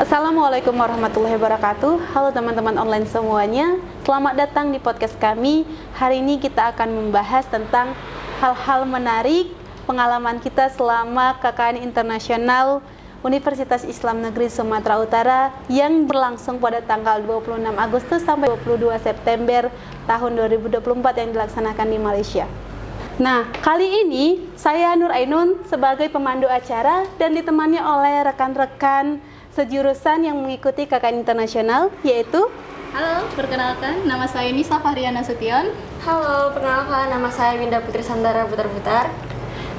Assalamualaikum warahmatullahi wabarakatuh. Halo teman-teman online semuanya. Selamat datang di podcast kami. Hari ini kita akan membahas tentang hal-hal menarik pengalaman kita selama KKN Internasional Universitas Islam Negeri Sumatera Utara yang berlangsung pada tanggal 26 Agustus sampai 22 September tahun 2024 yang dilaksanakan di Malaysia. Nah, kali ini saya Nur Ainun sebagai pemandu acara dan ditemani oleh rekan-rekan sejurusan yang mengikuti KKN Internasional, yaitu halo, perkenalkan, nama saya Nisa Fahriana Sution. Halo, perkenalkan, nama saya Winda Putri Sandara Putar-Putar.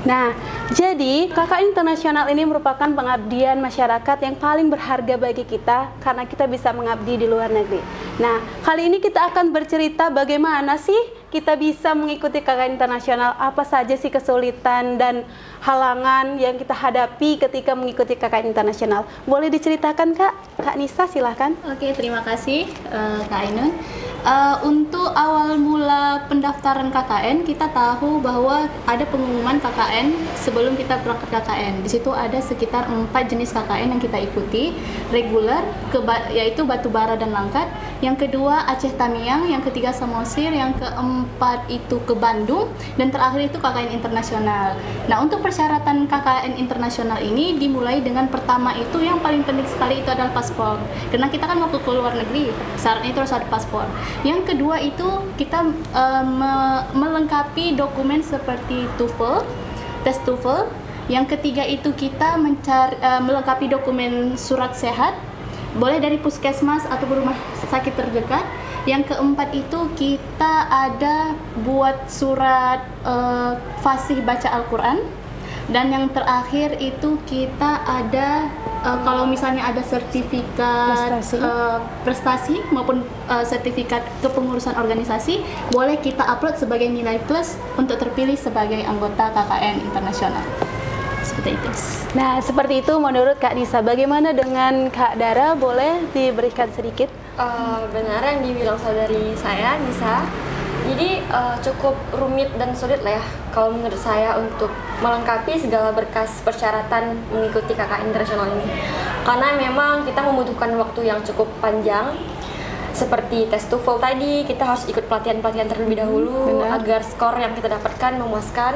Nah, jadi KKN Internasional ini merupakan pengabdian masyarakat yang paling berharga bagi kita karena kita bisa mengabdi di luar negeri. Nah, kali ini kita akan bercerita bagaimana sih kita bisa mengikuti KKN Internasional, apa saja sih kesulitan dan halangan yang kita hadapi ketika mengikuti KKN Internasional. Boleh diceritakan, Kak? Kak Nisa, silahkan. Oke, terima kasih Kak Ainun. Untuk awal mula pendaftaran KKN, kita tahu bahwa ada pengumuman KKN sebelum kita berangkat KKN. Di situ ada sekitar 4 jenis KKN yang kita ikuti. Reguler, yaitu Batubara dan Langkat. Yang kedua Aceh Tamiang, yang ketiga Samosir, yang keempat itu ke Bandung, dan terakhir itu KKN Internasional. Nah, untuk persyaratan KKN Internasional ini dimulai dengan pertama itu yang paling penting sekali itu adalah paspor. Karena kita kan mau ke luar negeri, syaratnya itu harus ada paspor. Yang kedua itu kita melengkapi dokumen seperti TOEFL, tes TOEFL. Yang ketiga itu kita melengkapi dokumen surat sehat, boleh dari puskesmas atau rumah sakit terdekat. Yang keempat itu kita ada buat surat fasih baca Al-Quran. Dan yang terakhir itu kita ada kalau misalnya ada sertifikat prestasi maupun sertifikat kepengurusan organisasi, boleh kita upload sebagai nilai plus untuk terpilih sebagai anggota KKN Internasional. Seperti itu. Nah, seperti itu menurut Kak Nisa. Bagaimana dengan Kak Dara? Boleh diberikan sedikit? Benar yang dibilang saudari saya, Nisa. Jadi cukup rumit dan sulit lah ya kalau menurut saya untuk melengkapi segala berkas persyaratan mengikuti KKN Internasional ini. Karena memang kita membutuhkan waktu yang cukup panjang. Seperti tes TOEFL tadi, kita harus ikut pelatihan-pelatihan terlebih dahulu agar skor yang kita dapatkan memuaskan.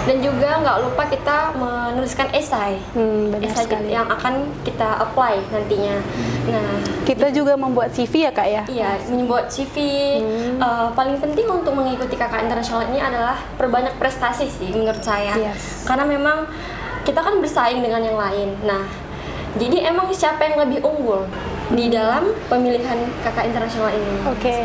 Dan juga nggak lupa kita menuliskan esai yang akan kita apply nantinya. Nah, kita juga membuat CV ya, Kak ya? Iya, membuat CV. Paling penting untuk mengikuti KKN Internasional ini adalah perbanyak prestasi sih menurut saya. Karena memang kita kan bersaing dengan yang lain. Nah, jadi emang siapa yang lebih unggul di dalam pemilihan KKN Internasional ini? Oke.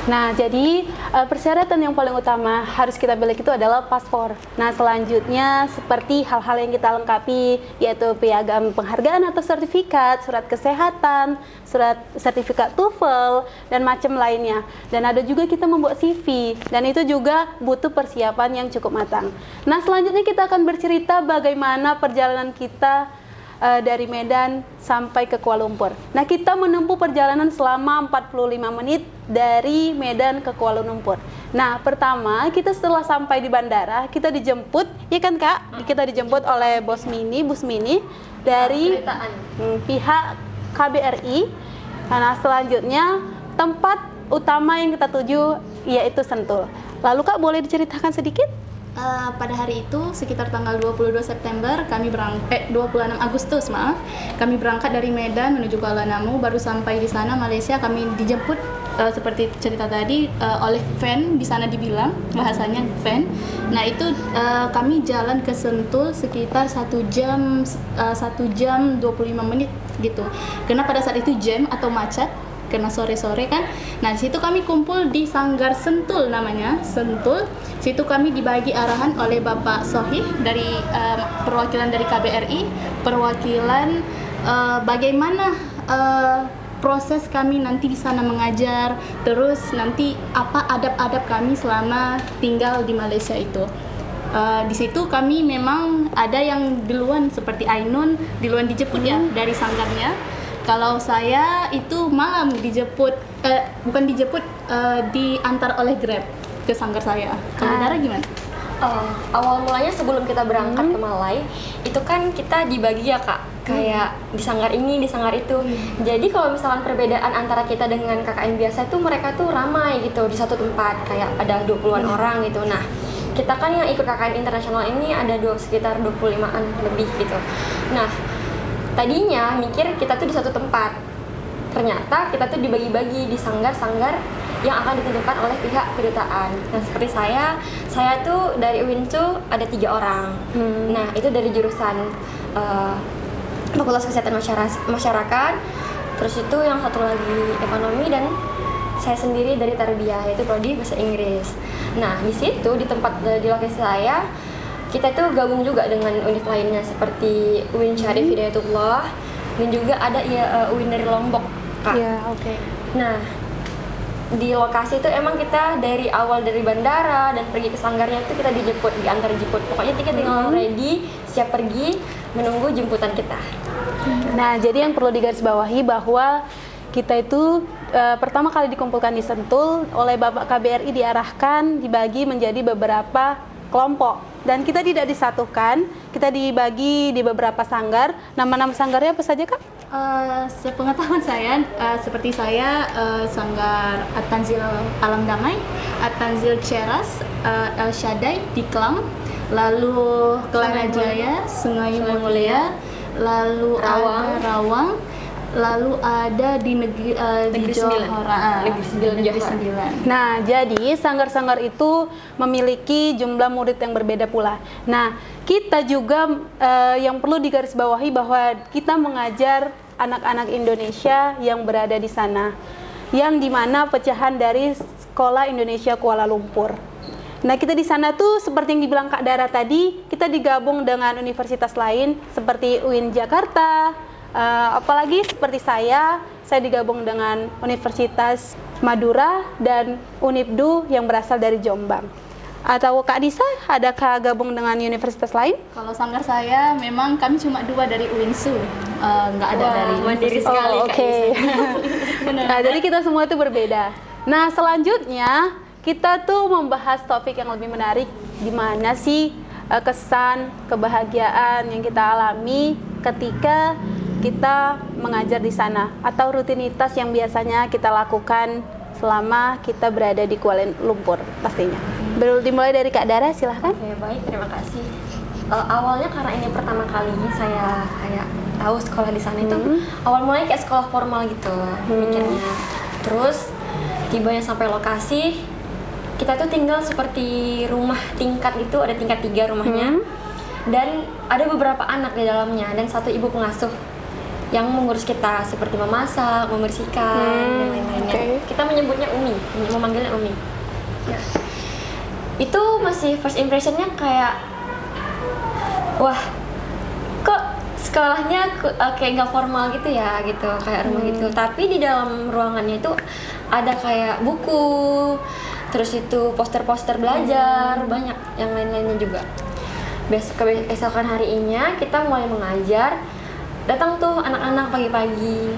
Nah, jadi persyaratan yang paling utama harus kita miliki itu adalah paspor. Nah, selanjutnya seperti hal-hal yang kita lengkapi, yaitu piagam penghargaan atau sertifikat, surat kesehatan, surat sertifikat TOEFL, dan macam lainnya. Dan ada juga kita membuat CV, dan itu juga butuh persiapan yang cukup matang. Nah, selanjutnya kita akan bercerita bagaimana perjalanan kita dari Medan sampai ke Kuala Lumpur. Nah, kita menempuh perjalanan selama 45 menit dari Medan ke Kuala Lumpur. Nah, pertama kita setelah sampai di bandara, kita dijemput, ya kan Kak? Kita dijemput oleh bus mini dari pihak KBRI. Nah, selanjutnya tempat utama yang kita tuju yaitu Sentul. Lalu Kak, boleh diceritakan sedikit? Pada hari itu sekitar tanggal 22 September 26 Agustus kami berangkat dari Medan menuju Kuala Namu. Baru sampai di sana Malaysia kami dijemput seperti cerita tadi oleh van, di sana dibilang bahasanya van. Nah, itu kami jalan ke Sentul sekitar 1 jam 25 menit gitu. Karena pada saat itu jam atau macet karena sore-sore kan. Nah, di situ kami kumpul di Sanggar Sentul namanya, Sentul. Situ kami dibagi arahan oleh Bapak Sohih dari perwakilan dari KBRI, perwakilan bagaimana proses kami nanti di sana mengajar, terus nanti apa adab-adab kami selama tinggal di Malaysia itu. Di situ kami memang ada yang duluan seperti Ainun duluan dijemput ya dari sanggarnya. Kalau saya itu malam dijemput, diantar oleh Grab ke sanggar saya. Kalau Dara gimana? Awal mulanya sebelum kita berangkat ke Malai, itu kan kita dibagi ya Kak, kayak di sanggar ini, di sanggar itu. Jadi kalau misalkan perbedaan antara kita dengan KKN biasa itu mereka tuh ramai gitu di satu tempat, kayak ada 20-an orang gitu. Nah, kita kan yang ikut KKN internasional ini ada sekitar 25-an lebih gitu. Nah, tadinya mikir kita tuh di satu tempat. Ternyata kita tuh dibagi-bagi di sanggar-sanggar yang akan ditentukan oleh pihak kedutaan. Nah, seperti saya tuh dari UIN tuh ada 3 orang. Nah, itu dari jurusan Fakultas Kesehatan Masyarakat, terus itu yang satu lagi ekonomi, dan saya sendiri dari Tarbiyah, yaitu prodi bahasa Inggris. Nah, di situ di lokasi saya, kita tuh gabung juga dengan univ lainnya seperti UIN Syarif Hidayatullah, dan juga ada UIN dari Lombok, Kak. Iya, oke. Nah, di lokasi itu emang kita dari awal dari bandara dan pergi ke sanggarnya itu kita diantar jemput. Pokoknya kita tinggal ready, siap pergi, menunggu jemputan kita. Nah, jadi yang perlu digarisbawahi bahwa kita itu pertama kali dikumpulkan di Sentul oleh Bapak KBRI, diarahkan, dibagi menjadi beberapa kelompok. Dan kita tidak disatukan, kita dibagi di beberapa sanggar. Nama-nama sanggarnya apa saja, Kak? Sepengetahuan saya, seperti saya Sanggar At-Tanzil Alam Damai, At-Tanzil Ceras, El Shaddai di Klang, lalu Kelana Jaya, Sungai Mulia, lalu ada Rawang, lalu ada di Negeri Johor, Negeri Sembilan. Nah, jadi sanggar-sanggar itu memiliki jumlah murid yang berbeda pula. Nah, kita juga yang perlu digarisbawahi bahwa kita mengajar anak-anak Indonesia yang berada di sana, yang dimana pecahan dari Sekolah Indonesia Kuala Lumpur. Nah, kita di sana tuh seperti yang dibilang Kak Dara tadi, kita digabung dengan universitas lain seperti UIN Jakarta, apalagi seperti saya digabung dengan Universitas Madura dan Unipdu yang berasal dari Jombang. Atau Kak Disa, adakah gabung dengan universitas lain? Kalau sanggar saya memang kami cuma 2 dari UINSU, nggak ada dari mandiri sekali. Oke. Nah, jadi kita semua itu berbeda. Nah, selanjutnya kita tuh membahas topik yang lebih menarik, di mana sih kesan kebahagiaan yang kita alami ketika kita mengajar di sana, atau rutinitas yang biasanya kita lakukan selama kita berada di Kuala Lumpur pastinya. Dimulai dari Kak Dara, silahkan. Oke, baik, terima kasih. Awalnya karena ini pertama kali saya kayak tahu sekolah di sana itu, awal mulanya kayak sekolah formal gitu mikirnya. Terus tibanya sampai lokasi, kita tuh tinggal seperti rumah tingkat gitu, ada tingkat 3 rumahnya. Dan ada beberapa anak di dalamnya dan 1 ibu pengasuh yang mengurus kita seperti memasak, membersihkan dan lain-lainnya. Kita menyebutnya Umi, memanggilnya Umi. Ya. Itu masih first impressionnya kayak, wah, kok sekolahnya kayak nggak formal gitu ya, gitu, kayak rumah gitu. Tapi di dalam ruangannya itu ada kayak buku, terus itu poster-poster belajar, banyak yang lain-lainnya juga. Keesokan harinya kita mulai mengajar, datang tuh anak-anak pagi-pagi.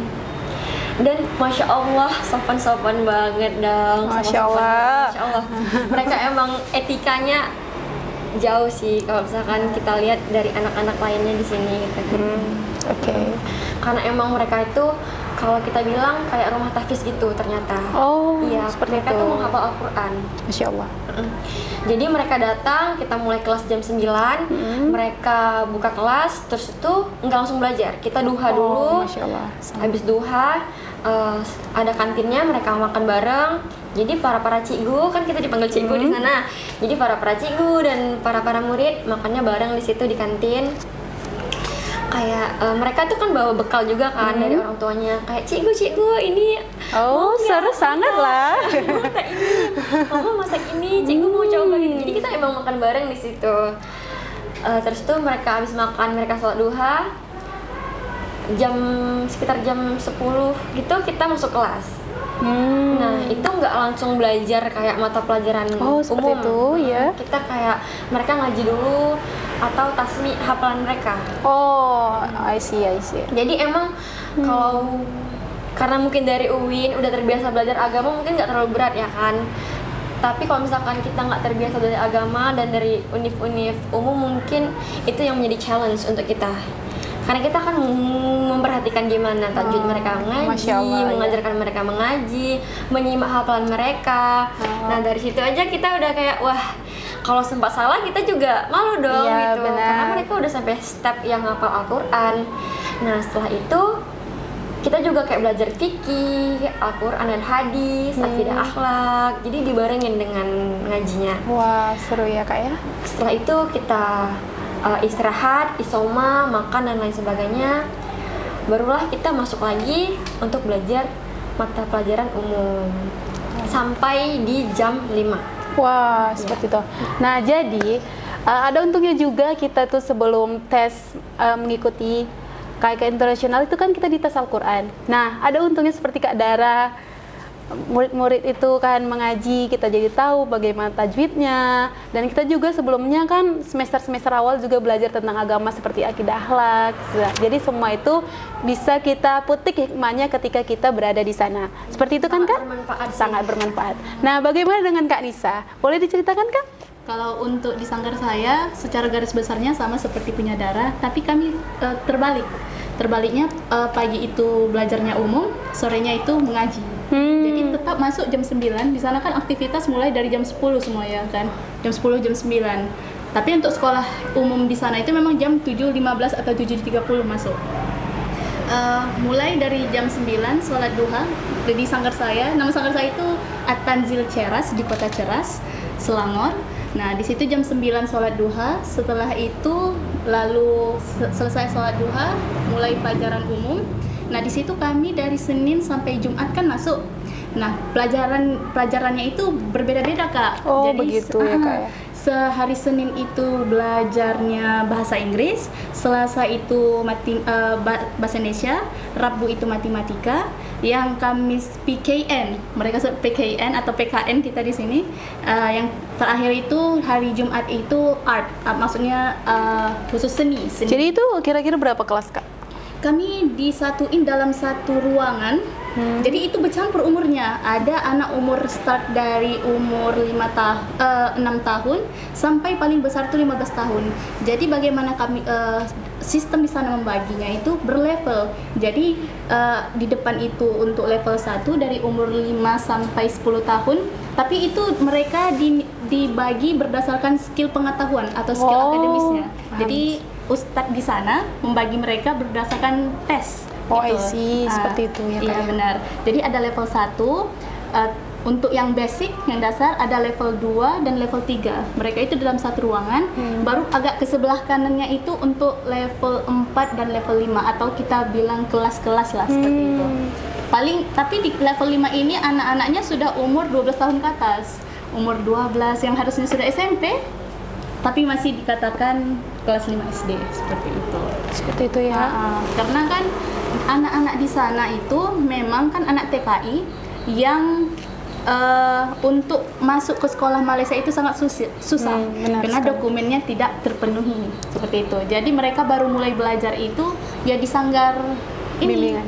Dan Masya Allah, sopan-sopan banget dong. Masya Allah. Masya Allah. Mereka emang etikanya jauh sih kalau misalkan kita lihat dari anak-anak lainnya di sini gitu. Oke. Karena emang mereka itu kalau kita bilang kayak rumah tahfiz gitu ternyata. Oh, iya, seperti mereka itu. tuh menghafal Al-Quran. Masya Allah. Jadi mereka datang, kita mulai kelas jam 9, mereka buka kelas, terus itu nggak langsung belajar. Kita duha dulu, Masya Allah. habis duha ada kantinnya, mereka makan bareng. Jadi para cikgu, kan kita dipanggil cikgu di sana. Jadi para cikgu dan para murid makannya bareng di situ di kantin. Kayak mereka tuh kan bawa bekal juga kan dari orang tuanya. Kayak cikgu ini. Oh, seru sangat lah. Masak ini, mama masak ini, cikgu mau coba gitu. Jadi kita emang makan bareng di situ. Terus tuh mereka habis makan, mereka sholat duha. Sekitar jam 10 gitu kita masuk kelas. Nah, itu nggak langsung belajar kayak mata pelajaran seperti umum. itu, ya. Kita kayak mereka ngaji dulu atau tasmi hafalan mereka. Oh, I see. Jadi emang karena mungkin dari UIN udah terbiasa belajar agama, mungkin nggak terlalu berat ya kan. Tapi kalau misalkan kita nggak terbiasa dari agama dan dari univ-univ umum, mungkin itu yang menjadi challenge untuk kita. Karena kita akan memperhatikan gimana tajwid mereka mengaji, Masya Allah, mengajarkan mereka mengaji, menyimak hafalan mereka. Nah dari situ aja kita udah kayak wah, kalau sempat salah kita juga malu dong Iya, gitu. benar. Karena mereka udah sampai step yang hafal Al-Quran. Nah setelah itu kita juga kayak belajar fikih, Al-Quran dan hadis, akidah akhlak. Jadi dibarengin dengan ngajinya. Wah, seru ya Kak ya. Setelah itu kita istirahat, isoma, makan dan lain sebagainya. Barulah kita masuk lagi untuk belajar mata pelajaran umum sampai di jam 5. Wah, seperti itu. Nah, jadi ada untungnya juga kita tuh sebelum tes mengikuti KIK internasional itu kan kita dites Al-Quran. Nah, ada untungnya seperti Kak Dara, murid-murid itu kan mengaji, kita jadi tahu bagaimana tajwidnya. Dan kita juga sebelumnya kan semester-semester awal juga belajar tentang agama seperti akidah akhlak. Jadi semua itu bisa kita petik hikmahnya ketika kita berada di sana. Seperti itu kan Kak? Bermanfaat sih. Sangat bermanfaat. Nah, bagaimana dengan Kak Nisa? Boleh diceritakan Kak? Kalau untuk di sanggar saya, secara garis besarnya sama seperti punya Dara, tapi kami terbalik. Terbaliknya pagi itu belajarnya umum, sorenya itu mengaji. Jadi tetap masuk jam 9, di sana kan aktivitas mulai dari jam 10 semua ya kan. Jam 10, jam 9. Tapi untuk sekolah umum di sana itu memang jam 7.15 atau 7.30 masuk. Mulai dari jam 9 sholat duha di sanggar saya. Nama sanggar saya itu At-Tanzil Ceras di Kota Ceras, Selangor. Nah, di situ jam 9 sholat duha. Setelah itu lalu selesai sholat duha, mulai pelajaran umum. Nah, di situ kami dari Senin sampai Jumat kan masuk. Nah, pelajarannya itu berbeda-beda, Kak. Oh, Jadi, begitu ya, Kak ya. Sehari Senin itu belajarnya bahasa Inggris, Selasa itu bahasa Indonesia, Rabu itu matematika, yang Kamis PKN, mereka sebut PKN atau PKN kita di sini. Yang terakhir itu hari Jumat itu art, maksudnya khusus seni. Jadi itu kira-kira berapa kelas Kak? Kami disatuin dalam satu ruangan. Jadi itu bercampur umurnya. Ada anak umur start dari umur 6 tahun sampai paling besar itu 15 tahun. Jadi bagaimana kami sistem di sana membaginya itu berlevel. Jadi di depan itu untuk level 1 dari umur 5 sampai 10 tahun. Tapi itu mereka dibagi berdasarkan skill pengetahuan atau skill akademisnya. Jadi Ustadz di sana membagi mereka berdasarkan tes. Oh, gitu. I see. Seperti itu ya, Kak. Iya, benar. Jadi ada level 1 untuk yang basic, yang dasar ada level 2 dan level 3. Mereka itu dalam satu ruangan. Baru agak ke sebelah kanannya itu untuk level 4 dan level 5 atau kita bilang kelas-kelas lah seperti itu. Tapi di level 5 ini anak-anaknya sudah umur 12 tahun ke atas. Umur 12 yang harusnya sudah SMP, tapi masih dikatakan kelas 5 SD seperti itu. Seperti itu ya. Karena kan anak-anak di sana itu memang kan anak TKI yang untuk masuk ke sekolah Malaysia itu sangat susah karena sekali. dokumennya tidak terpenuhi seperti itu. Jadi mereka baru mulai belajar itu ya di sanggar ini. Bimbingan.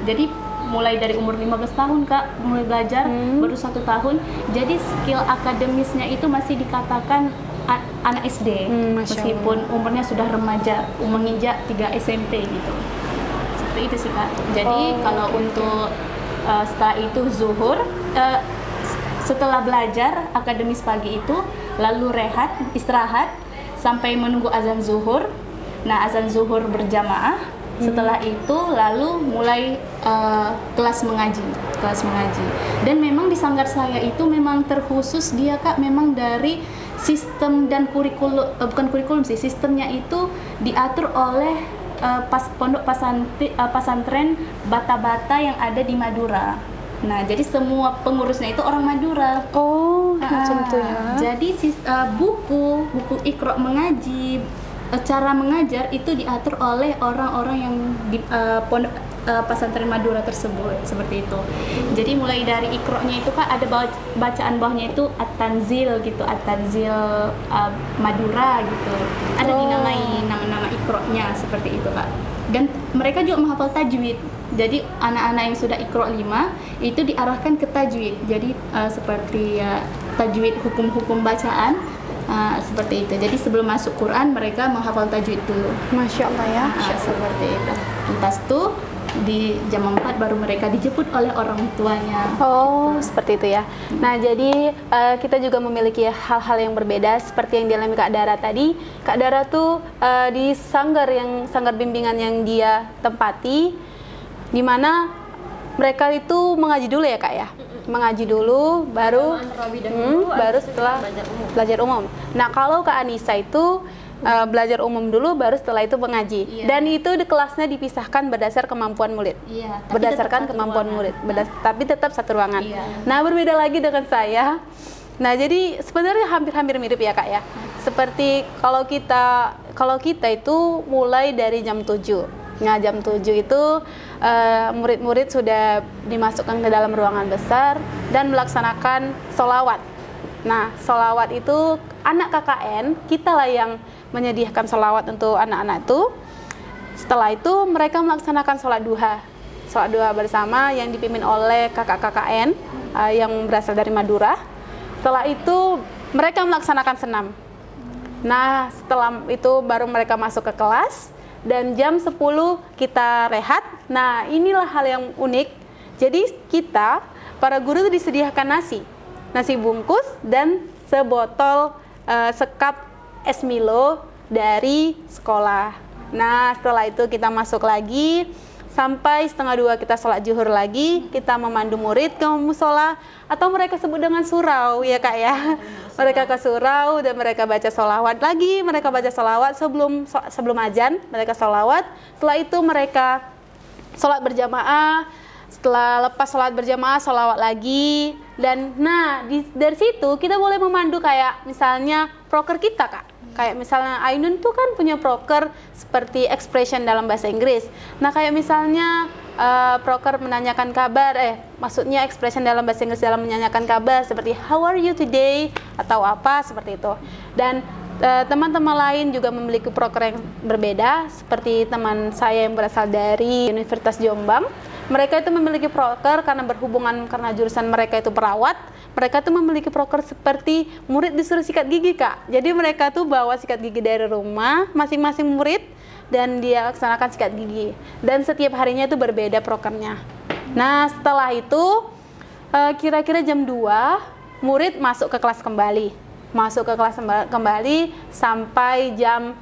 Jadi mulai dari umur 15 tahun Kak mulai belajar, baru 1 tahun. Jadi skill akademisnya itu masih dikatakan anak SD, meskipun umurnya sudah remaja, menginjak 3 SMP gitu. Seperti itu sih Kak. Jadi kalau untuk setelah itu zuhur, setelah belajar akademis pagi itu, lalu rehat, istirahat sampai menunggu azan zuhur. Nah, azan zuhur berjamaah. Setelah itu lalu mulai kelas mengaji. Dan memang di sanggar saya itu memang terkhusus dia Kak, memang dari sistem dan kurikulum, bukan kurikulum sih, sistemnya itu diatur oleh pondok pesantren Bata-Bata yang ada di Madura. Nah, jadi semua pengurusnya itu orang Madura. Oh, macam itu ya. Jadi buku Iqra mengaji, cara mengajar itu diatur oleh orang-orang yang di pondok pesantren Madura tersebut, seperti itu. Jadi mulai dari Iqra-nya itu Kak ada bacaan bawahnya itu At-Tanzil gitu, At-Tanzil Madura gitu. Ada dinamai nama-nama Iqra-nya seperti itu Kak. Dan mereka juga menghafal tajwid. Jadi anak-anak yang sudah Iqra 5 itu diarahkan ke tajwid. Jadi seperti tajwid hukum-hukum bacaan. Seperti itu. Jadi sebelum masuk Quran mereka menghafal tajwid dulu. Masya Allah ya. Seperti itu. Lantas tuh di jam 4 baru mereka dijemput oleh orang tuanya. Oh, seperti itu ya. Nah, jadi kita juga memiliki hal-hal yang berbeda seperti yang dialami Kak Dara tadi. Kak Dara tuh di sanggar bimbingan yang dia tempati, di mana mereka itu mengaji dulu ya Kak ya. Mengaji dulu, baru setelah belajar umum. Nah, kalau Kak Anissa itu belajar umum dulu, baru setelah itu mengaji. Iya. Dan itu di kelasnya dipisahkan berdasar kemampuan murid. Iya, tapi Berdasarkan tetap satu kemampuan ruangan. murid, tapi tetap satu ruangan. Iya. Nah, berbeda lagi dengan saya. Nah, jadi sebenarnya hampir-hampir mirip ya Kak ya. Seperti kalau kita itu mulai dari jam 7. Nah, jam 7 itu murid-murid sudah dimasukkan ke dalam ruangan besar dan melaksanakan sholawat. Nah, sholawat itu anak KKN, kita lah yang menyediakan sholawat untuk anak-anak itu. Setelah itu mereka melaksanakan sholat duha bersama yang dipimpin oleh kakak KKN yang berasal dari Madura. Setelah itu mereka melaksanakan senam. Nah, setelah itu baru mereka masuk ke kelas. Dan jam 10 kita rehat. Nah, inilah hal yang unik. Jadi kita, para guru itu disediakan nasi bungkus dan sebotol sekap es Milo dari sekolah. Nah, setelah itu kita masuk lagi sampai 1:30 kita sholat zuhur lagi, kita memandu murid ke musola atau mereka sebut dengan surau ya Kak ya. Mereka ke surau dan mereka baca sholawat lagi, mereka baca sholawat sebelum azan, mereka sholawat. Setelah itu mereka sholat berjamaah, setelah lepas sholat berjamaah sholawat lagi. Dan dari situ kita boleh memandu kayak misalnya proker kita Kak. Kayak misalnya Ainun tuh kan punya proker seperti expression dalam bahasa Inggris. Nah, kayak misalnya proker menanyakan kabar, maksudnya expression dalam bahasa Inggris dalam menanyakan kabar seperti how are you today atau apa seperti itu. Dan teman-teman lain juga memiliki proker yang berbeda seperti teman saya yang berasal dari Universitas Jombang. Mereka itu memiliki proker karena jurusan mereka itu perawat. Mereka tuh memiliki proker seperti murid disuruh sikat gigi Kak. Jadi mereka tuh bawa sikat gigi dari rumah masing-masing murid dan dia laksanakan sikat gigi. Dan setiap harinya itu berbeda prokernya. Nah, setelah itu kira-kira jam 2 murid masuk ke kelas kembali. Sampai jam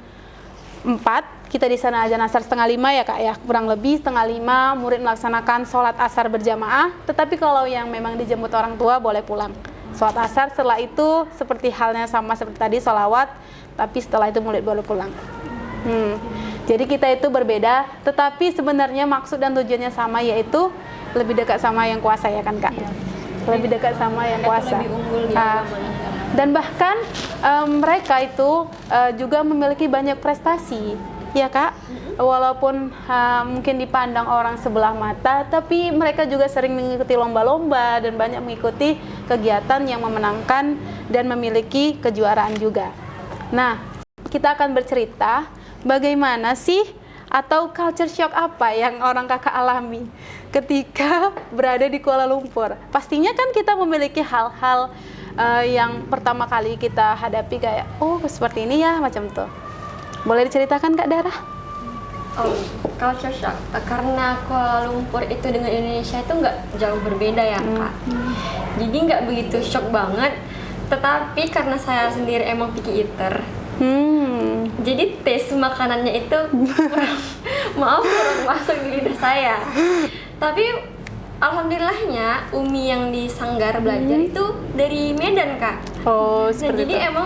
4. Kita di sana azan asar 4:30 ya Kak ya, kurang lebih 4:30 murid melaksanakan sholat asar berjamaah. Tetapi kalau yang memang dijemput orang tua boleh pulang sholat asar. Setelah itu seperti halnya sama seperti tadi sholawat, tapi setelah itu murid boleh pulang. Jadi kita itu berbeda, tetapi sebenarnya maksud dan tujuannya sama, yaitu lebih dekat sama yang kuasa ya kan Kak? Iya. Lebih dekat sama yang kuasa. Lebih unggul di agamanya. Dan bahkan mereka itu juga memiliki banyak prestasi. Ya Kak, walaupun mungkin dipandang orang sebelah mata, tapi mereka juga sering mengikuti lomba-lomba dan banyak mengikuti kegiatan yang memenangkan dan memiliki kejuaraan juga. Nah, kita akan bercerita bagaimana sih atau culture shock apa yang orang Kakak alami ketika berada di Kuala Lumpur. Pastinya kan kita memiliki hal-hal yang pertama kali kita hadapi kayak, oh seperti ini ya, macam tuh. Boleh diceritakan Kak Dara? Culture shock karena Kuala Lumpur itu dengan Indonesia itu nggak jauh berbeda ya Kak. Jadi nggak begitu shock banget. Tetapi karena saya sendiri emang picky eater, jadi taste makanannya itu kurang masuk di lidah saya. Tapi alhamdulillahnya Umi yang di Sanggar belajar itu dari Medan Kak. Oh, Nah, seperti jadi itu. emang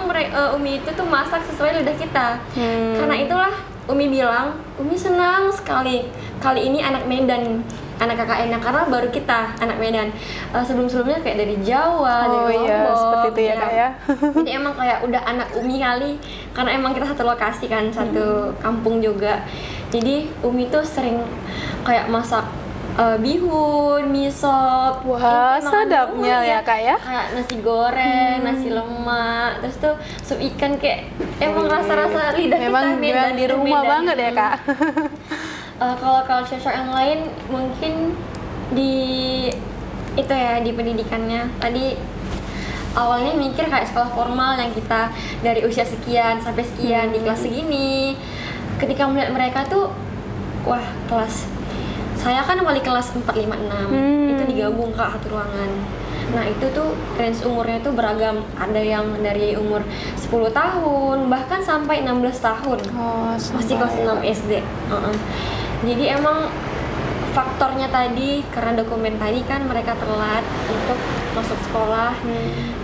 Umi itu tuh masak sesuai lidah kita. Karena itulah Umi bilang, Umi senang sekali kali ini anak Medan, anak KKN, karena baru kita anak Medan. Sebelum-sebelumnya kayak dari Jawa, dari iya, Lombok. seperti itu ya Kak ya. Jadi emang kayak udah anak Umi kali, karena emang kita satu lokasi kan, satu kampung juga. Jadi Umi tuh sering kayak masak bihun, mie sop. Wah, itu makanan sedapnya umum ya Kak ya. Kayak nasi goreng, nasi lemak, terus tuh sup ikan kayak emang rasa-rasa lidah Memang kita Medan di itu rumah Medan banget ya gitu. Kak. Kalau culture shock yang lain mungkin di itu ya, di pendidikannya. Tadi awalnya mikir kayak sekolah formal yang kita dari usia sekian sampai sekian di kelas segini. Ketika melihat mereka tuh, wah kelas saya kan wali kelas 456 itu digabung ke satu ruangan. Nah itu tuh range umurnya tuh beragam, ada yang dari umur 10 tahun bahkan sampai 16 tahun. Masih kelas 6 SD. Jadi emang faktornya tadi karena dokumen tadi kan mereka telat untuk masuk sekolah.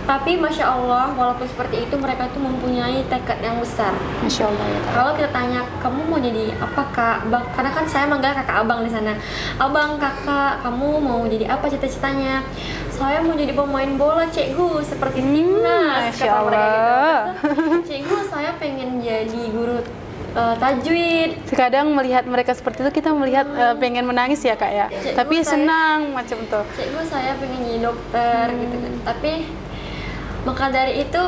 Tapi Masya Allah walaupun seperti itu mereka tuh mempunyai tekad yang besar. Masya Allah ya Kak. Kalau kita tanya kamu mau jadi apa Kak? Bang, karena kan saya manggil kakak abang di sana. Abang, kakak, kamu mau jadi apa cita-citanya? Saya mau jadi pemain bola, cikgu, seperti timnas Masya kata mereka Allah. gitu. Cikgu, saya pengen jadi guru tajwid. Kadang melihat mereka seperti itu kita melihat pengen menangis ya Kak ya. Cikgu, Tapi senang macam tuh. Cikgu, saya pengen jadi dokter gitu kan. Tapi maka dari itu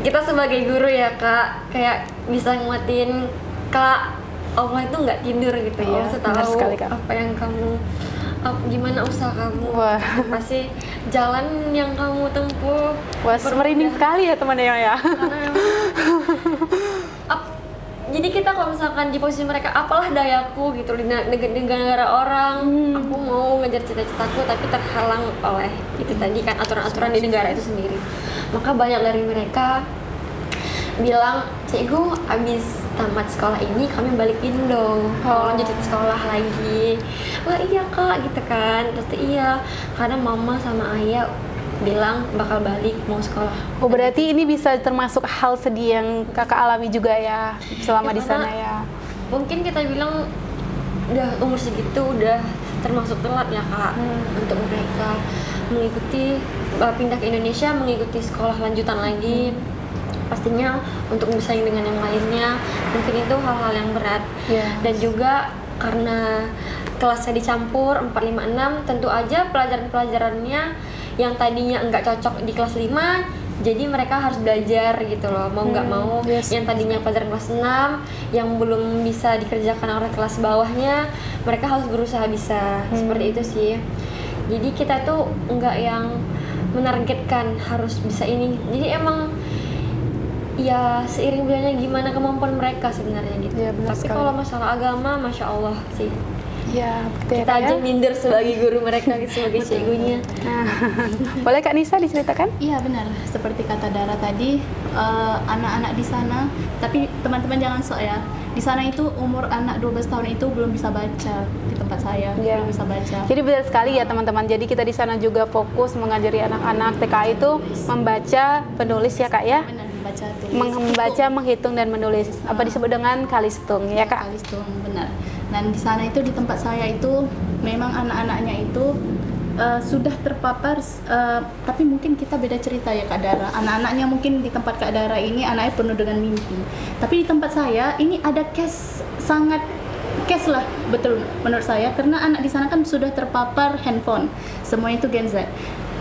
kita sebagai guru ya Kak kayak bisa nguatin Kak, Allah itu nggak tidur gitu ya. Iya, benar Tahu sekali, Kak. apa yang kamu gimana usaha kamu. Wah. Pasti jalan yang kamu tempuh. Wah, merinding sekali ya teman ya. Karena memang jadi kita kalau misalkan di posisi mereka, apalah dayaku gitu di negara orang, aku mau ngejar cita-citaku tapi terhalang oleh itu tadi kan aturan-aturan di negara itu sendiri. Maka banyak dari mereka bilang, cikgu abis tamat sekolah ini kami balik Indo, mau lanjut sekolah lagi. Wah iya Kak gitu kan, terus iya karena mama sama ayah bilang bakal balik mau sekolah. Oh berarti ini bisa termasuk hal sedih yang Kakak alami juga ya selama di sana ya. Mungkin kita bilang udah umur segitu udah termasuk telat ya Kak untuk mereka mengikuti pindah ke Indonesia mengikuti sekolah lanjutan lagi. Pastinya untuk bersaing dengan yang lainnya mungkin itu hal-hal yang berat. Dan juga karena kelasnya dicampur 456 tentu aja pelajaran-pelajarannya yang tadinya enggak cocok di kelas 5 jadi mereka harus belajar gitu loh, mau nggak mau. Yang tadinya pelajaran kelas 6 yang belum bisa dikerjakan oleh kelas bawahnya mereka harus berusaha bisa. Seperti itu sih. Jadi kita tuh nggak yang menargetkan harus bisa ini, jadi emang ya seiring berjalannya gimana kemampuan mereka sebenarnya gitu. Tapi kalau masalah agama Masya Allah sih ya, betul kita ya, aja minder sebagai guru mereka gitu, sebagai cikgunya. Boleh Kak Nisa diceritakan? Iya benar, seperti kata Dara tadi, anak-anak di sana, tapi teman-teman jangan sok ya, di sana itu umur anak 12 tahun itu belum bisa baca di tempat saya, belum bisa baca. Jadi benar sekali ya teman-teman, jadi kita di sana juga fokus mengajari anak-anak TK itu membaca, penulis ya Kak ya? Benar, membaca, menghitung dan menulis. Apa disebut dengan kalistung ya Kak? Kalistung, benar. Dan di sana itu di tempat saya itu memang anak-anaknya itu sudah terpapar, tapi mungkin kita beda cerita ya Kak Dara. Anak-anaknya mungkin di tempat Kak Dara ini anaknya penuh dengan mimpi. Tapi di tempat saya ini ada sangat lah betul menurut saya, karena anak di sana kan sudah terpapar handphone, semua itu Gen Z.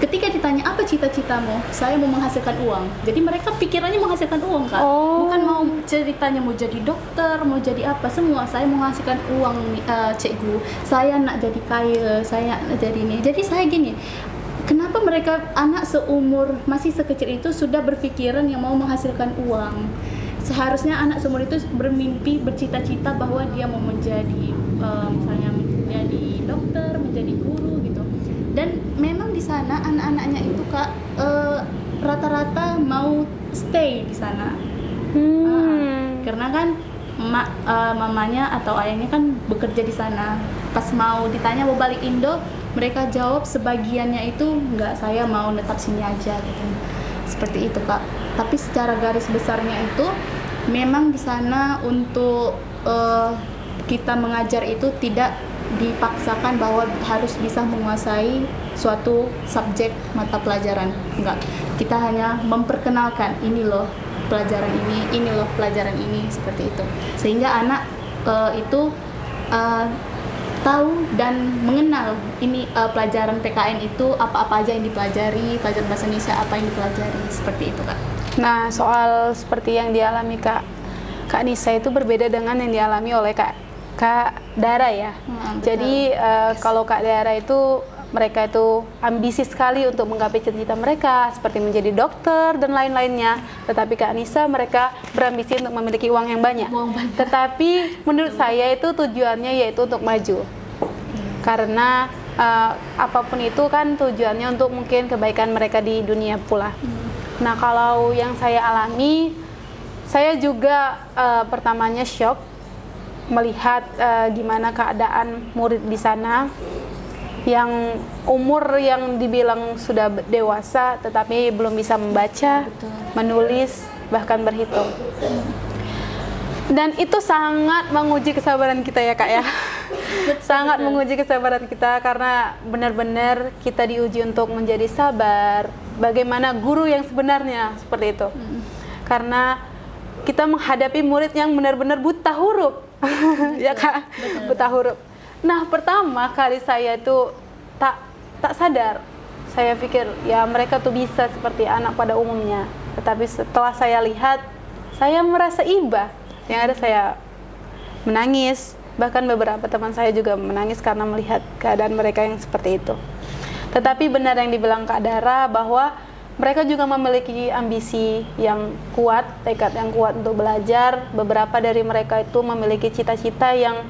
Ketika ditanya apa cita-citamu, saya mau menghasilkan uang. Jadi mereka pikirannya menghasilkan uang Kak. Bukan mau ceritanya mau jadi dokter, mau jadi apa, semua saya mau menghasilkan uang cikgu. Saya nak jadi kaya, saya nak jadi ini. Jadi saya gini, kenapa mereka anak seumur masih sekecil itu sudah berpikiran yang mau menghasilkan uang? Seharusnya anak seumur itu bermimpi, bercita-cita bahwa dia mau menjadi misalnya menjadi dokter, menjadi guru gitu. Dan memang di sana anak-anaknya itu Kak rata-rata mau stay di sana. Karena kan mamanya atau ayahnya kan bekerja di sana. Pas mau ditanya mau balik Indo, mereka jawab sebagiannya itu enggak, saya mau tetap sini aja gitu. Seperti itu Kak. Tapi secara garis besarnya itu memang di sana untuk kita mengajar itu tidak dipaksakan bahwa harus bisa menguasai suatu subjek mata pelajaran. Enggak. Kita hanya memperkenalkan ini loh pelajaran ini loh pelajaran ini, seperti itu. Sehingga anak itu tahu dan mengenal ini pelajaran PKN itu apa-apa aja yang dipelajari, pelajaran bahasa Indonesia apa yang dipelajari, seperti itu Kak. Nah, soal seperti yang dialami Kak Nisa itu berbeda dengan yang dialami oleh Kak Dara ya. Jadi kalau Kak Dara itu mereka itu ambisi sekali untuk menggapai cita-cita mereka seperti menjadi dokter dan lain-lainnya. Tetapi Kak Anissa mereka berambisi untuk memiliki uang yang banyak. Tetapi menurut saya itu tujuannya yaitu untuk maju. Karena apapun itu kan tujuannya untuk mungkin kebaikan mereka di dunia pula. Nah, kalau yang saya alami, saya juga pertamanya shock melihat gimana keadaan murid di sana yang umur yang dibilang sudah dewasa tetapi belum bisa membaca, menulis, bahkan berhitung. Dan itu sangat menguji kesabaran kita ya Kak ya. Sangat menguji kesabaran kita karena benar-benar kita diuji untuk menjadi sabar. Bagaimana guru yang sebenarnya seperti itu. Karena kita menghadapi murid yang benar-benar buta huruf. Ya Kak, buta huruf. Nah, pertama kali saya itu tak sadar. Saya pikir ya mereka tuh bisa seperti anak pada umumnya. Tetapi setelah saya lihat, saya merasa iba. Yang ada saya menangis. Bahkan beberapa teman saya juga menangis karena melihat keadaan mereka yang seperti itu. Tetapi benar yang dibilang Kak Dara bahwa mereka juga memiliki ambisi yang kuat, tekad yang kuat untuk belajar. Beberapa dari mereka itu memiliki cita-cita yang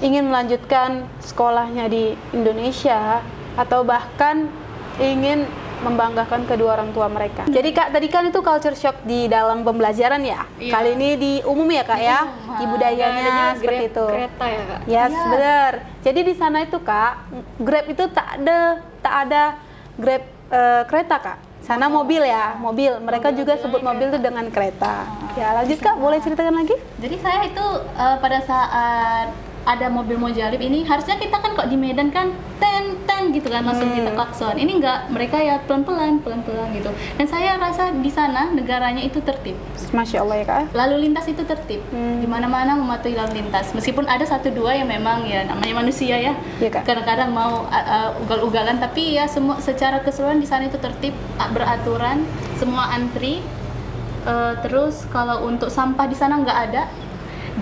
ingin melanjutkan sekolahnya di Indonesia atau bahkan ingin membanggakan kedua orang tua mereka. Jadi Kak, tadi kan itu culture shock di dalam pembelajaran ya. Iya. Kali ini di umum ya Kak ya, di budayanya seperti itu. Kereta ya Kak? Yes, benar. Jadi di sana itu Kak, Grab itu tak ada Grab kereta Kak. Sana mobil ya, mobil. Mereka juga sebut mobil itu dengan kereta. Ya lanjut Kak, boleh ceritakan lagi? Jadi saya itu pada saat ada mobil Mojalib ini, harusnya kita kan kok di Medan kan ten gitu kan langsung kita klakson. Ini enggak, mereka ya pelan-pelan gitu. Dan saya rasa di sana negaranya itu tertib. Masya Allah ya Kak. Lalu lintas itu tertib. Di mana-mana mematuhi lalu lintas. Meskipun ada satu dua yang memang ya namanya manusia ya. Iya, Kak. Kadang-kadang mau ugal-ugalan, tapi ya semua secara keseluruhan di sana itu tertib, beraturan, semua antri. Terus kalau untuk sampah di sana nggak ada.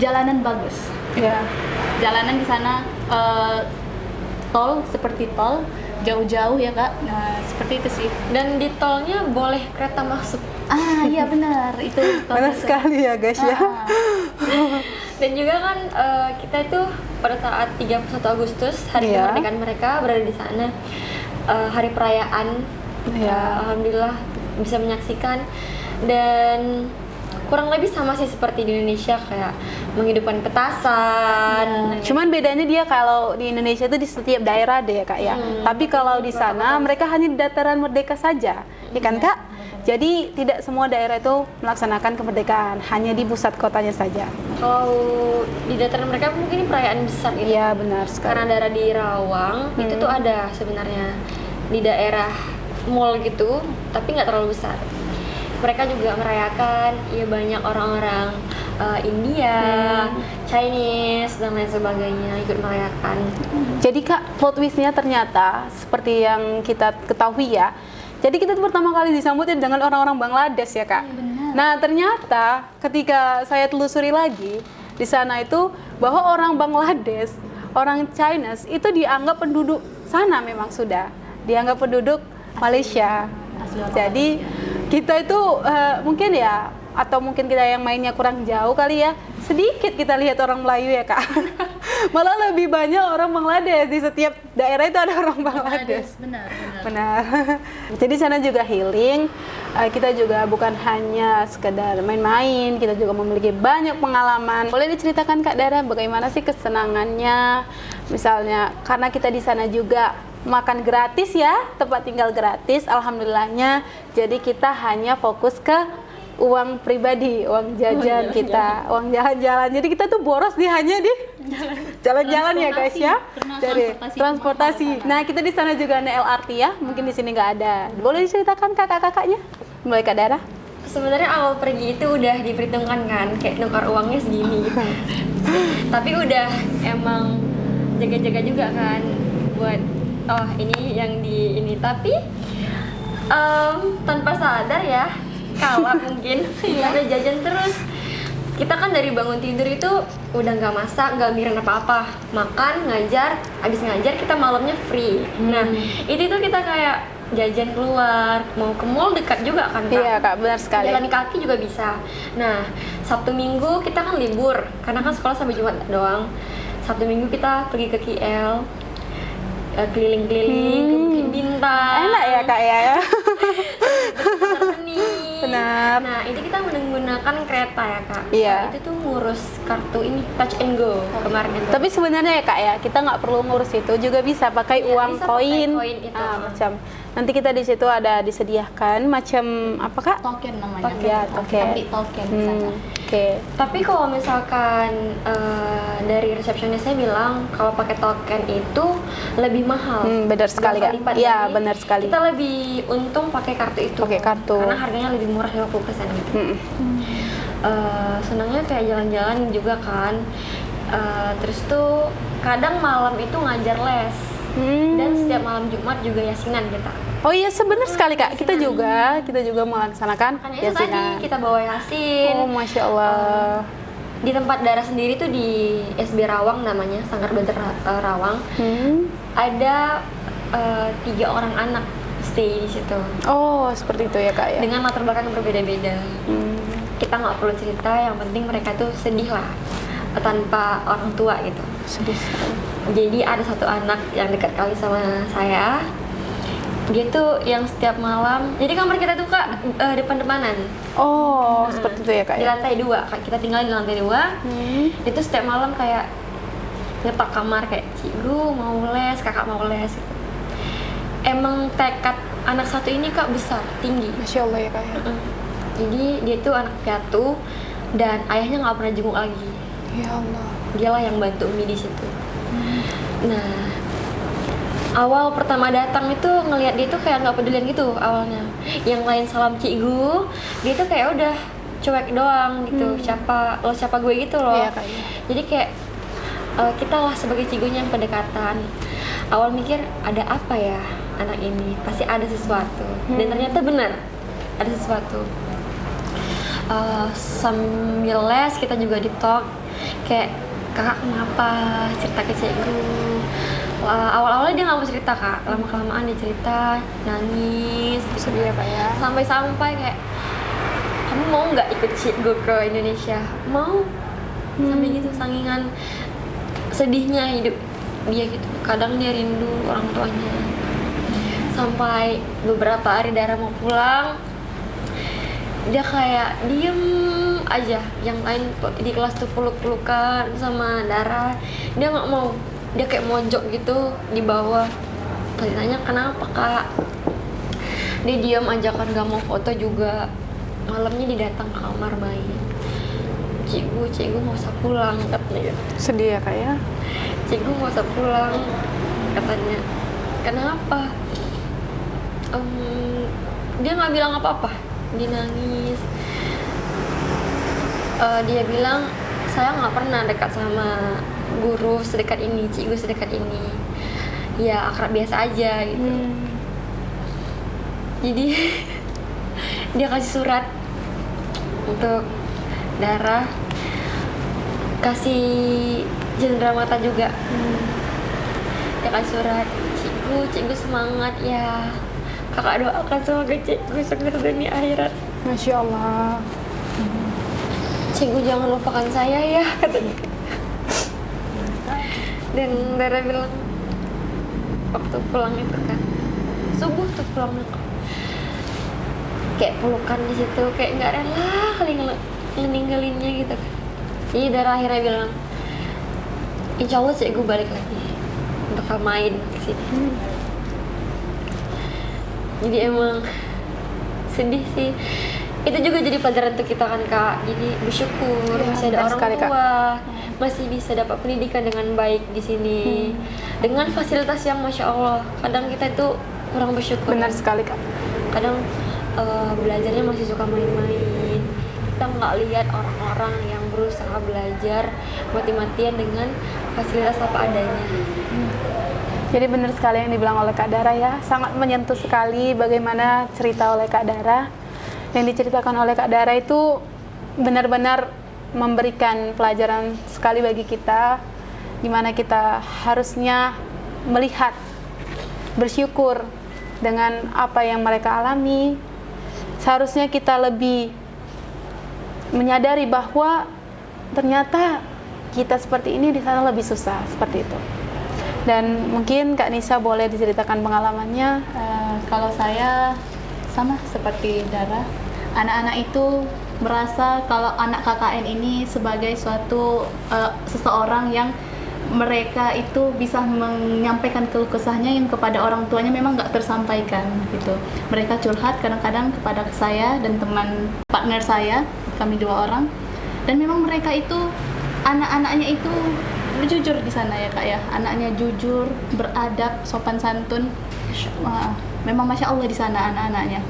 Jalanan bagus. Ya. Jalanan di sana tol seperti tol jauh-jauh ya Kak. Nah, seperti itu sih. Dan di tolnya boleh kereta masuk. Iya benar, itu Benar sekali ya guys ya. Dan juga kan kita itu pada saat 31 Agustus hari kemerdekaan mereka berada di sana, hari perayaan. Alhamdulillah bisa menyaksikan, dan kurang lebih sama sih seperti di Indonesia, kayak menghidupkan petasan. Cuman bedanya dia kalau di Indonesia itu di setiap daerah deh ya Kak ya. Tapi kalau di sana mereka hanya di dataran merdeka saja, ya kan Kak? Jadi tidak semua daerah itu melaksanakan kemerdekaan, hanya di pusat kotanya saja. Kalau di dataran mereka mungkin ini perayaan besar gitu. Iya benar sekali. Karena daerah di Rawang itu tuh ada sebenarnya di daerah mall gitu, tapi nggak terlalu besar. Mereka juga merayakan, ya banyak orang-orang India, Chinese dan lain sebagainya ikut merayakan. Jadi Kak, plot twist-nya ternyata seperti yang kita ketahui ya. Jadi kita tuh pertama kali disambutnya dengan orang-orang Bangladesh ya Kak. Nah ternyata ketika saya telusuri lagi di sana itu bahwa orang Bangladesh, orang Chinese itu dianggap penduduk sana memang sudah dianggap penduduk Malaysia. Jadi kita itu mungkin ya, atau mungkin kita yang mainnya kurang jauh kali ya, sedikit kita lihat orang Melayu ya Kak. Malah lebih banyak orang Bangladesh, di setiap daerah itu ada orang Bangladesh. Benar. Jadi sana juga healing, kita juga bukan hanya sekedar main-main, kita juga memiliki banyak pengalaman. Boleh diceritakan Kak Dara bagaimana sih kesenangannya, misalnya karena kita di sana juga makan gratis ya, tempat tinggal gratis, alhamdulillahnya. Jadi kita hanya fokus ke uang pribadi, uang jajan kita, uang jalan-jalan. Jadi kita tuh boros hanya di jalan-jalan ya guys ya. Dari transportasi. Nah kita di sana juga ada LRT ya, mungkin di sini nggak ada. Boleh diceritakan kakak-kakaknya? Mulai Kak Dara. Sebenarnya awal pergi itu udah diperhitungkan kan, kayak nukar uangnya segini. Tapi udah emang jaga-jaga juga kan buat ini yang di ini, tapi tanpa sadar ya, kalap mungkin karena jajan terus kita kan dari bangun tidur itu udah nggak masak, nggak mikirin apa-apa, makan, ngajar, abis ngajar kita malamnya free. Nah itu tuh kita kayak jajan keluar, mau ke mall dekat juga kan Kak? Iya Kak, benar sekali. Jalan kaki juga bisa. Nah Sabtu Minggu kita kan libur, karena kan sekolah sampai Jumat doang. Sabtu Minggu kita pergi ke KL, keliling-keliling ke Bukit Bintang. Enak ya Kak ya. Pasar seni. Benar. Nah itu kita menggunakan kereta ya Kak. Iya. Nah, itu tuh ngurus kartu ini Touch and Go kemarin itu. Tapi sebenarnya ya Kak ya, kita nggak perlu ngurus itu, juga bisa pakai Iya, uang bisa pakai koin. koin itu. Macam. Nanti kita di situ ada disediakan macam apa Kak? Token namanya. Ya, Kita token. beli token di sana. Oke. Tapi kalau misalkan dari resepsionisnya bilang kalau pakai token itu lebih mahal. Benar sekali Berapa Kak. lipat. Iya, Jadi, benar sekali. Kita lebih untung pakai kartu itu. Pakai kartu. Karena harganya lebih murah 50% gitu. Senangnya kayak jalan-jalan juga kan. Terus tuh kadang malam itu ngajar les. Dan setiap malam Jumat juga yasinan kita. Oh iya, sebenar sekali Kak. Kita juga melaksanakan Makanya itu tadi yasinan. kita bawa yasin. Oh, Masya Allah. Di tempat Dara sendiri tuh di SB Rawang namanya, Sanggar Banter Rawang. Ada 3 orang anak stay di situ. Oh, seperti itu ya Kak ya. Dengan latar belakang yang berbeda-beda. Kita nggak perlu cerita, yang penting mereka tuh sedih lah tanpa orang tua gitu. Sedih sekali. Jadi ada satu anak yang dekat kali sama saya. Dia tuh yang setiap malam, jadi kamar kita tuh Kak depan-depanan. Oh, seperti itu ya Kak Di ya. lantai 2, Kak. Kita tinggal di lantai 2. Itu setiap malam kayak ngetok kamar kayak Cikgu mau les, kakak mau les gitu. Emang tekad anak satu ini Kak besar, tinggi. Masya Allah ya Kak ya. Jadi dia tuh anak piatu dan ayahnya nggak pernah jenguk lagi. Ya Allah. Dialah yang bantu Umi di situ. Nah, awal pertama datang itu ngelihat dia tuh kayak nggak pedulian gitu awalnya. Yang lain salam Cikgu, dia tuh kayak udah cuek doang gitu. Siapa gue gitu loh. Iya Kak ya. Jadi kayak kita lah sebagai Cigunya yang pendekatan. Awal mikir ada apa ya anak ini, pasti ada sesuatu. Dan ternyata benar ada sesuatu. Sambil les kita juga di talk kayak kakak kenapa, cerita ke Cikgu. Awal-awalnya dia nggak mau cerita Kak, lama-kelamaan dia cerita, nangis. Sedih ya Kak ya. Sampai kayak kamu mau nggak ikut Cikgu ke Indonesia? Mau. Sampai gitu sangingan sedihnya hidup dia gitu. Kadang dia rindu orang tuanya. Sampai beberapa hari Dara mau pulang, dia kayak diem aja. Yang lain di kelas tuh peluk-pelukan sama Dara, dia nggak mau. Dia kayak mojok gitu di bawah. Tadi tanya kenapa Kak, dia diam aja kan, nggak mau foto juga. Malamnya dia datang ke kamar main. Cikgu mau usah pulang katanya. Sedih ya Kak ya. Cikgu mau usah pulang katanya. Kenapa? Dia nggak bilang apa-apa. Dia nangis. Dia bilang saya nggak pernah dekat sama guru sedekat ini, Cikgu sedekat ini. Ya akrab biasa aja gitu. Jadi dia kasih surat untuk Dara, kasih jendera mata juga. Dia kasih surat, Cikgu semangat ya. Kakak doakan semoga Cikgu sukses dunia akhirat. Masya Allah. Cikgu jangan lupakan saya ya, katanya. Dan Dara bilang waktu pulang itu kan subuh tuh pulangnya kayak pelukan di situ, kayak nggak rela ninggalinnya gitu kan. Jadi Dara akhirnya bilang insya Allah Cikgu balik lagi bakal main ke sini. Jadi emang sedih sih. Itu juga jadi pelajaran untuk kita kan Kak. Jadi bersyukur Ya, masih ada benar orang sekali, Kak. tua, masih bisa dapat pendidikan dengan baik di sini, dengan fasilitas yang masya Allah. Kadang kita itu kurang bersyukur. Benar sekali Kak. Kadang belajarnya masih suka main-main. Kita nggak lihat orang-orang yang berusaha belajar mati-matian dengan fasilitas apa adanya. Jadi benar sekali yang dibilang oleh Kak Dara ya, sangat menyentuh sekali bagaimana cerita oleh Kak Dara. Yang diceritakan oleh Kak Dara itu benar-benar memberikan pelajaran sekali bagi kita, di mana kita harusnya melihat, bersyukur dengan apa yang mereka alami. Seharusnya kita lebih menyadari bahwa ternyata kita seperti ini di sana lebih susah, seperti itu. Dan mungkin Kak Nisa boleh diceritakan pengalamannya. Kalau saya sama seperti Dara, anak-anak itu merasa kalau anak KKN ini sebagai suatu seseorang yang mereka itu bisa menyampaikan keluh kesahnya yang kepada orang tuanya memang nggak tersampaikan gitu. Mereka curhat kadang-kadang kepada saya dan teman partner saya, kami 2 orang, dan memang mereka itu anak-anaknya itu jujur di sana ya Kak ya. Anaknya jujur, beradab, sopan santun. Wah, memang Masya Allah di sana anak-anaknya.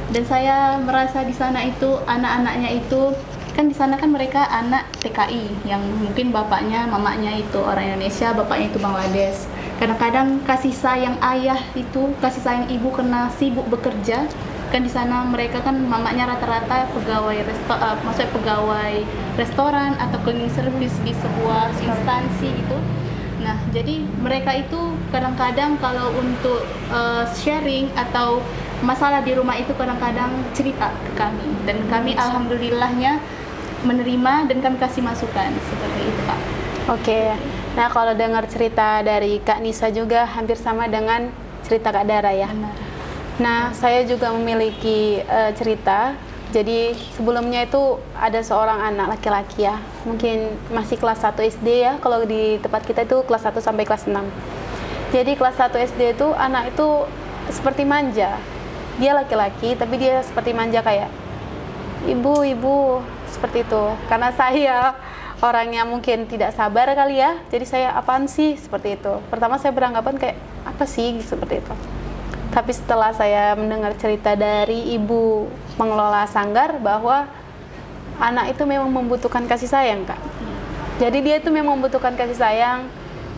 Dan saya merasa di sana itu anak-anaknya itu kan di sana kan mereka anak TKI yang mungkin bapaknya, mamanya itu orang Indonesia, bapaknya itu Bangladesh. Kadang-kadang kasih sayang ayah itu, kasih sayang ibu karena sibuk bekerja. Kan di sana mereka kan mamanya rata-rata pegawai maksudnya pegawai restoran atau cleaning service di sebuah instansi gitu. Nah, jadi mereka itu kadang-kadang kalau untuk sharing atau masalah di rumah itu kadang-kadang cerita ke kami, dan kami alhamdulillahnya menerima dan kami kasih masukan seperti itu Pak. Oke. Nah, kalau dengar cerita dari Kak Nisa juga hampir sama dengan cerita Kak Dara ya. Benar. Nah, saya juga memiliki cerita. Jadi sebelumnya itu ada seorang anak laki-laki ya, mungkin masih kelas 1 SD ya, kalau di tempat kita itu kelas 1 sampai kelas 6. Jadi kelas 1 SD itu anak itu seperti manja. Dia laki-laki tapi dia seperti manja kayak ibu, seperti itu. Karena saya orangnya mungkin tidak sabar kali ya, jadi saya apaan sih, seperti itu. Pertama saya beranggapan kayak apa sih, seperti itu. Tapi setelah saya mendengar cerita dari ibu pengelola sanggar bahwa anak itu memang membutuhkan kasih sayang Kak. Jadi dia itu memang membutuhkan kasih sayang.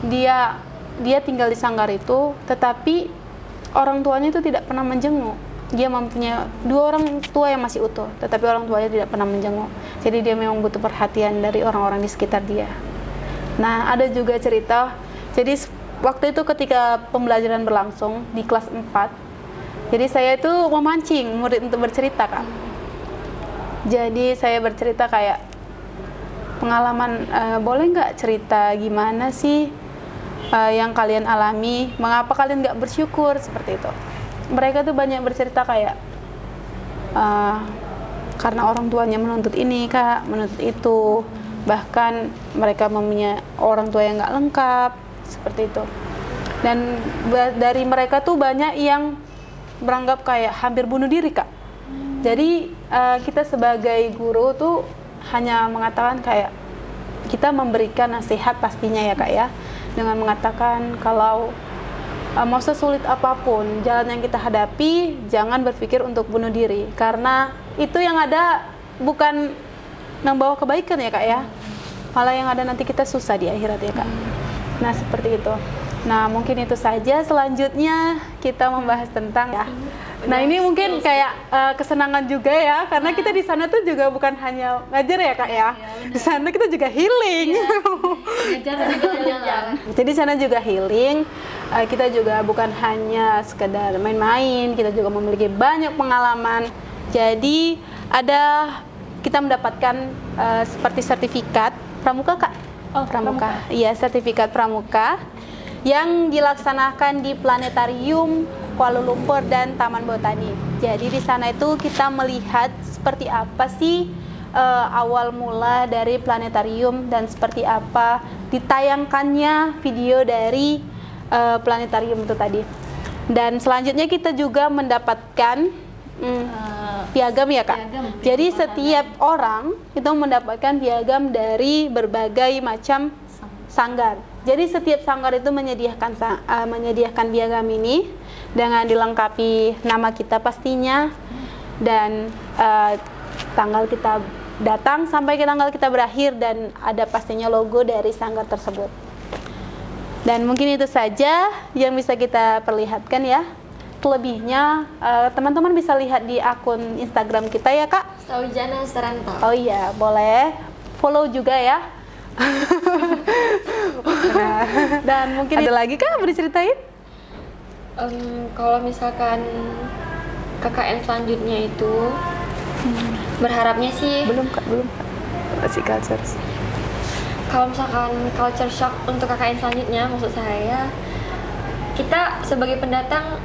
Dia tinggal di sanggar itu, tetapi orang tuanya itu tidak pernah menjenguk. Dia mempunyai 2 orang tua yang masih utuh, tetapi orang tuanya tidak pernah menjenguk. Jadi dia memang butuh perhatian dari orang-orang di sekitar dia. Nah, ada juga cerita, jadi waktu itu ketika pembelajaran berlangsung di kelas 4, jadi saya itu memancing murid untuk bercerita Kak. Jadi saya bercerita kayak pengalaman, boleh nggak cerita gimana sih yang kalian alami, mengapa kalian nggak bersyukur, seperti itu. Mereka tuh banyak bercerita kayak karena orang tuanya menuntut ini Kak, menuntut itu, bahkan mereka mempunyai orang tua yang nggak lengkap, seperti itu. Dan dari mereka tuh banyak yang beranggap kayak hampir bunuh diri Kak. Jadi kita sebagai guru tuh hanya mengatakan kayak kita memberikan nasihat pastinya ya Kak ya, dengan mengatakan kalau mau sesulit apapun jalan yang kita hadapi, jangan berpikir untuk bunuh diri, karena itu yang ada bukan membawa kebaikan ya Kak ya, malah yang ada nanti kita susah di akhirat ya Kak. Nah, seperti itu. Nah, mungkin itu saja. Selanjutnya kita membahas tentang ya. Nah, ini mungkin kayak kesenangan juga ya, karena kita di sana tuh juga bukan hanya ngajar ya Kak ya. Di sana kita juga healing. Ngajar juga jalan. Jadi di sana juga healing. Kita juga bukan hanya sekedar main-main, kita juga memiliki banyak pengalaman. Jadi kita mendapatkan seperti sertifikat pramuka Kak. Oh, pramuka. Iya, sertifikat pramuka yang dilaksanakan di Planetarium Kuala Lumpur dan Taman Botani. Jadi di sana itu kita melihat seperti apa sih awal mula dari planetarium dan seperti apa ditayangkannya video dari planetarium itu tadi. Dan selanjutnya kita juga mendapatkan piagam ya Kak. Piagam. Jadi setiap orang itu mendapatkan piagam dari berbagai macam sanggar. Jadi setiap sanggar itu menyediakan piagam ini dengan dilengkapi nama kita pastinya, dan tanggal kita datang sampai ke tanggal kita berakhir, dan ada pastinya logo dari sanggar tersebut. Dan mungkin itu saja yang bisa kita perlihatkan ya. Selebihnya teman-teman bisa lihat di akun Instagram kita ya Kak. Saujana Serantau. Oh iya, boleh follow juga ya. Nah, dan mungkin ada lagi Kak mau diceritain? Kalau misalkan KKN selanjutnya itu berharapnya sih Belum Kak. Masih culture. kalau misalkan culture shock untuk KKN selanjutnya, maksud saya kita sebagai pendatang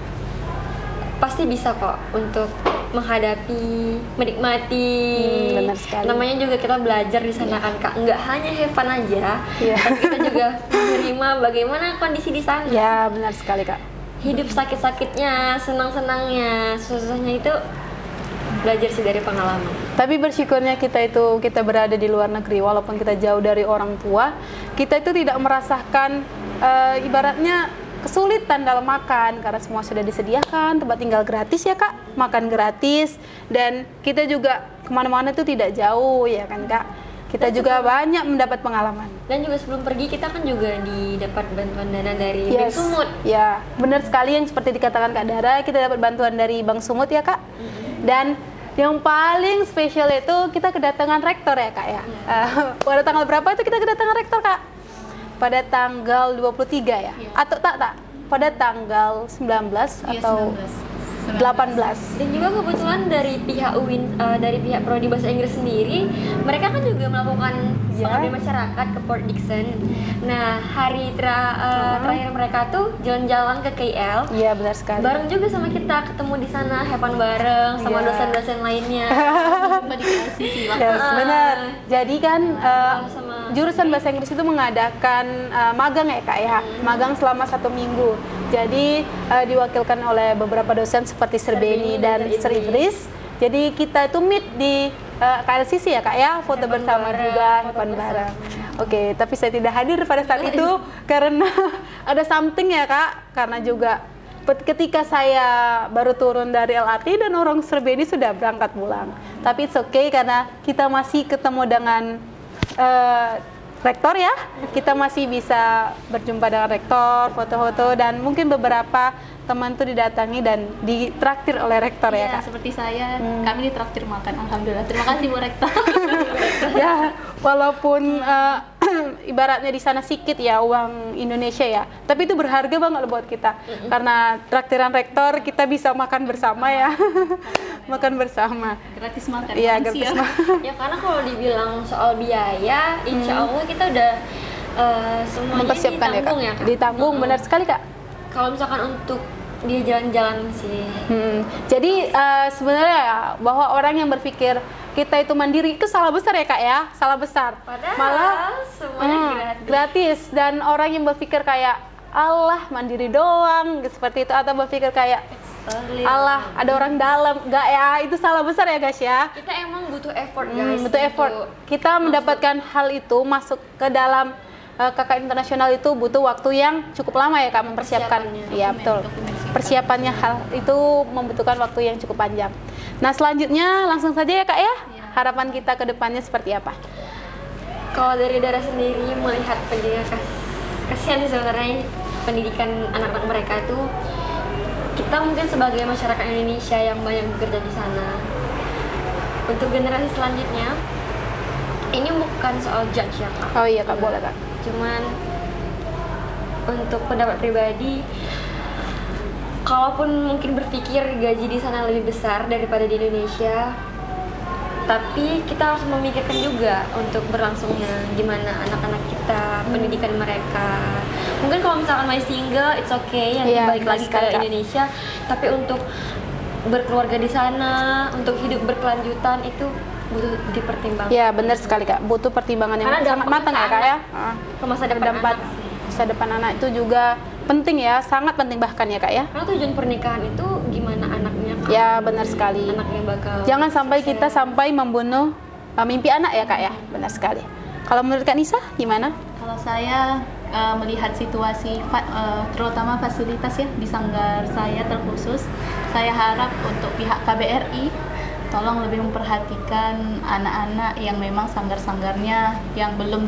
pasti bisa kok untuk menghadapi, menikmati. Benar sekali. Namanya juga kita belajar di sana kan Kak, nggak hanya have fun aja, tapi kita juga menerima bagaimana kondisi di sana. Ya, benar sekali Kak. Hidup sakit-sakitnya, senang-senangnya, susah-susahnya itu belajar sih dari pengalaman. Tapi bersyukurnya kita berada di luar negeri, walaupun kita jauh dari orang tua, kita itu tidak merasakan ibaratnya kesulitan dalam makan karena semua sudah disediakan, tempat tinggal gratis ya Kak, makan gratis, dan kita juga kemana-mana itu tidak jauh ya kan Kak. Kita juga banyak mendapat pengalaman. Dan juga sebelum pergi kita kan juga didapat bantuan dana dari Bank Yes. Sumut. Ya, benar sekali yang seperti dikatakan Kak Dara, kita dapat bantuan dari Bank Sumut ya Kak. Dan yang paling spesial itu kita kedatangan rektor ya Kak ya. Pada tanggal berapa itu kita kedatangan rektor Kak? Pada tanggal 23 ya? Atau tak? Pada tanggal 19 atau 18. Dan juga kebetulan dari pihak UIN, dari pihak Prodi Bahasa Inggris sendiri, mereka kan juga melakukan pengabdian masyarakat ke Port Dickson. Nah, hari terakhir mereka tuh jalan-jalan ke KL. Iya, benar sekali. Bareng juga sama kita, ketemu di sana, have fun bareng sama dosen-dosen lainnya. Yes, benar. Jadi kan Sama jurusan bahasa Inggris itu mengadakan magang ya Kak ya, magang selama 1 minggu. Jadi diwakilkan oleh beberapa dosen seperti Serbeni dan Sir Idris. Jadi kita itu meet di KLCC ya Kak ya, foto bersama juga, have fun bareng. Oke, tapi saya tidak hadir pada saat itu karena ada something ya Kak, karena juga ketika saya baru turun dari LRT dan orang Serbeni sudah berangkat pulang. Tapi it's okay karena kita masih ketemu dengan rektor ya, kita masih bisa berjumpa dengan rektor, foto-foto, dan mungkin beberapa teman tuh didatangi dan ditraktir oleh rektor ya Iya, Kak. seperti saya, kami ditraktir makan, alhamdulillah. Terima kasih Bu Rektor. Ya, walaupun ibaratnya di sana sedikit ya uang Indonesia ya, tapi itu berharga banget loh buat kita. Karena traktiran rektor kita bisa makan bersama ya. Makan bersama. Gratis makan. Iya, makan gratis siang. makan. ya karena kalau dibilang soal biaya, insya Allah kita udah semuanya Mempersiapkan ya Kak. ditanggung ya Kak. Ditanggung, benar sekali Kak. Kalau misalkan untuk dia jalan-jalan sih. Jadi sebenarnya ya, bahwa orang yang berpikir kita itu mandiri itu salah besar ya Kak ya, salah besar. Padahal Malah semuanya gratis, dan orang yang berpikir kayak Allah mandiri doang seperti itu, atau berpikir kayak Allah ada orang dalam, enggak ya, itu salah besar ya guys ya. Kita emang butuh effort guys. Butuh effort. Kita mendapatkan hal itu masuk ke dalam KKN internasional itu butuh waktu yang cukup lama ya Kak mempersiapkan. Iya betul. Persiapannya hal itu membutuhkan waktu yang cukup panjang. Nah selanjutnya langsung saja ya Kak ya. Harapan kita ke depannya seperti apa? Kalau dari Dara sendiri melihat pendidikan, kasihan sih sebenarnya pendidikan anak-anak mereka itu, kita mungkin sebagai masyarakat Indonesia yang banyak bekerja di sana, untuk generasi selanjutnya ini bukan soal judge ya Kak. Oh iya Kak, boleh Kak. Cuman untuk pendapat pribadi, kalaupun mungkin berpikir gaji di sana lebih besar daripada di Indonesia, tapi kita harus memikirkan juga untuk berlangsungnya gimana anak-anak kita, pendidikan mereka. Mungkin kalau misalkan masih single, it's okay, yang Iya, balik lagi ke Kak. Indonesia. Tapi untuk berkeluarga di sana, untuk hidup berkelanjutan itu butuh dipertimbangkan. Ya benar sekali Kak, butuh pertimbangan yang Karena sangat matang ya Kak ya. ke masa depan anak sih. Masa depan anak itu juga penting ya, sangat penting bahkan ya Kak ya. Karena tujuan pernikahan itu gimana anaknya Kak. Ya benar sekali. Anaknya bakal Jangan sampai sukses. kita sampai membunuh mimpi anak ya Kak ya, benar sekali. Kalau menurut Kak Nisa gimana? Kalau saya melihat situasi terutama fasilitas ya di sanggar saya terkhusus, saya harap untuk pihak KBRI tolong lebih memperhatikan anak-anak yang memang sanggar-sanggarnya yang belum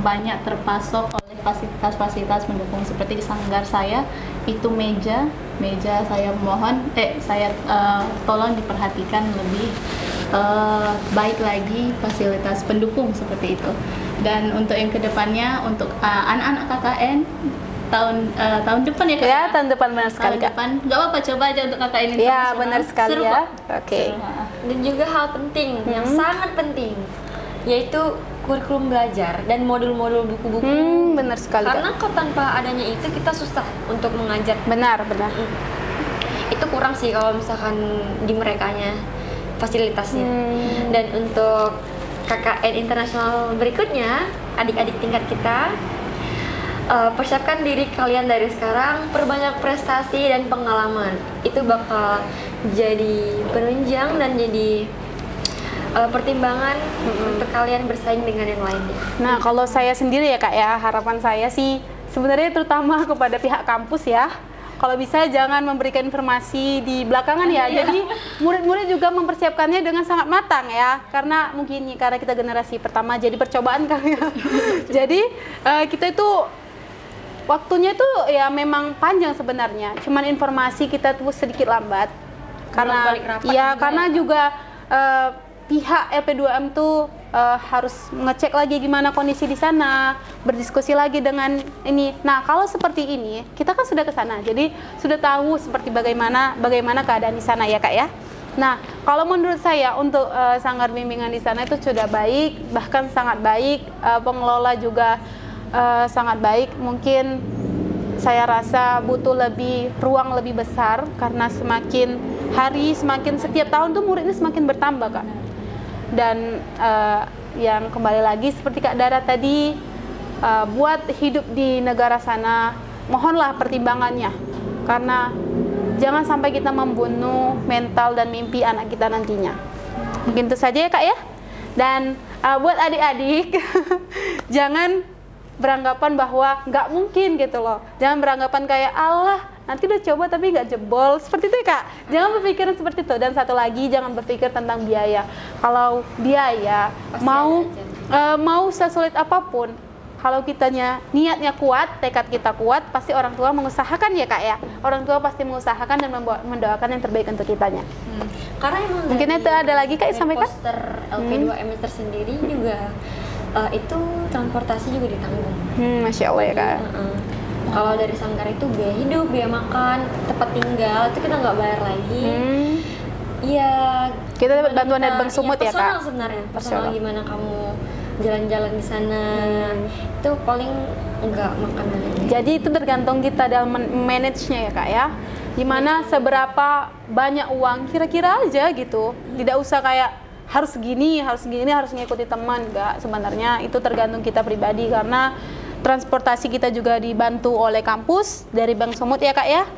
banyak terpasok oleh fasilitas-fasilitas mendukung, seperti di sanggar saya itu meja saya mohon saya tolong diperhatikan lebih baik lagi fasilitas pendukung seperti itu. Dan untuk yang kedepannya untuk anak-anak KKN tahun depan ya Kak? Ya, tahun depan benar sekali, Tahun Kak. depan, nggak apa-apa coba aja untuk KKN internasional. Ya, benar sekali Seru ya. kok. Oke. Seru, Dan juga hal penting yang sangat penting, yaitu kurikulum belajar dan modul-modul buku-buku. Benar sekali, Kak. Karena kalau tanpa adanya itu kita susah untuk mengajar. Benar, benar. Itu kurang sih kalau misalkan di merekanya fasilitasnya. Dan untuk KKN internasional berikutnya, adik-adik tingkat kita, persiapkan diri kalian dari sekarang, perbanyak prestasi dan pengalaman. Itu bakal jadi penunjang dan jadi pertimbangan untuk kalian bersaing dengan yang lainnya. Nah, kalau saya sendiri ya Kak ya, harapan saya sih sebenarnya terutama kepada pihak kampus ya. Kalau bisa jangan memberikan informasi di belakangan ya. Jadi murid-murid juga mempersiapkannya dengan sangat matang ya. Karena mungkin karena kita generasi pertama jadi percobaan kali ya. Jadi kita itu waktunya itu ya memang panjang sebenarnya. Cuman informasi kita tuh sedikit lambat. Karena Bolak-balik rapat ya juga karena ya, Kak? juga pihak LP2M tuh harus ngecek lagi gimana kondisi di sana, berdiskusi lagi dengan ini. Nah, kalau seperti ini, kita kan sudah ke sana, jadi sudah tahu seperti bagaimana keadaan di sana ya Kak ya. Nah, kalau menurut saya untuk sanggar bimbingan di sana itu sudah baik, bahkan sangat baik, pengelola juga sangat baik. Mungkin saya rasa butuh ruang lebih besar karena semakin hari, semakin setiap tahun tuh muridnya semakin bertambah Kak. Dan yang kembali lagi seperti Kak Dara tadi, buat hidup di negara sana, mohonlah pertimbangannya, karena jangan sampai kita membunuh mental dan mimpi anak kita nantinya. Mungkin itu saja ya Kak ya. Dan buat adik-adik jangan beranggapan bahwa nggak mungkin gitu loh. Jangan beranggapan kayak Allah nanti udah coba tapi nggak jebol, seperti itu ya Kak. Jangan berpikiran seperti itu. Dan satu lagi, jangan berpikir tentang biaya. Kalau biaya Pasti mau sesulit apapun, kalau kitanya niatnya kuat, tekad kita kuat, pasti orang tua mengusahakan ya Kak ya. Orang tua pasti mengusahakan dan mendoakan yang terbaik untuk kitanya. Karena emang Mungkin dari itu ada lagi Kak sampaikan? poster LP2M tersendiri juga itu transportasi juga ditanggung. Masya Allah ya Kak. Kalau dari Sanggar itu biaya hidup, biaya makan, tempat tinggal itu kita nggak bayar lagi. Iya. Kita dapat gimana bantuan dari Bank Sumut ya, Kak? Personal sebenarnya, personal Personal. gimana kamu jalan-jalan di sana, itu paling nggak makan dan lain-lain. Jadi itu tergantung kita dalam manage-nya ya Kak ya. Gimana seberapa banyak uang kira-kira aja gitu. Tidak usah kayak harus segini, harus ngikuti teman. Enggak, sebenarnya itu tergantung kita pribadi karena transportasi kita juga dibantu oleh kampus dari Bank Sumut ya Kak ya.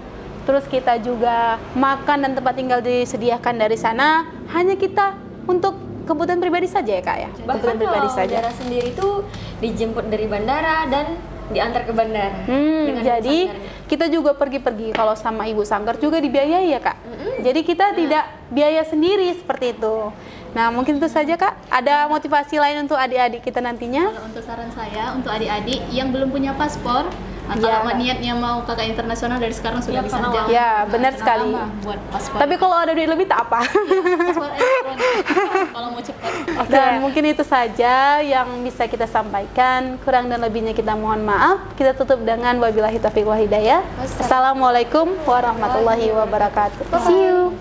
Terus kita juga makan dan tempat tinggal disediakan dari sana. Hanya kita untuk kebutuhan pribadi saja ya Kak ya. Bahkan Kebutuhan pribadi kalau saja. Dara sendiri tuh dijemput dari bandara dan diantar ke bandara. dengan Jadi sanggarnya. kita juga pergi-pergi kalau sama Ibu Sanggar juga dibiayai ya Kak. Jadi kita tidak biaya sendiri seperti itu. Nah mungkin itu saja Kak. Ada motivasi lain untuk adik-adik kita nantinya? Kalau untuk saran saya untuk adik-adik yang belum punya paspor, Ya. kalau niatnya mau KKN internasional dari sekarang sudah bisa karena jalan. Ya, benar Karena sekali. lama buat paspor. Tapi kalau ada duit lebih tak apa. paspor elektronik kalau mau cepat. Dan mungkin itu saja yang bisa kita sampaikan. Kurang dan lebihnya kita mohon maaf. Kita tutup dengan wabillahi taufiq wal hidayah. Assalamualaikum warahmatullahi wabarakatuh. See you.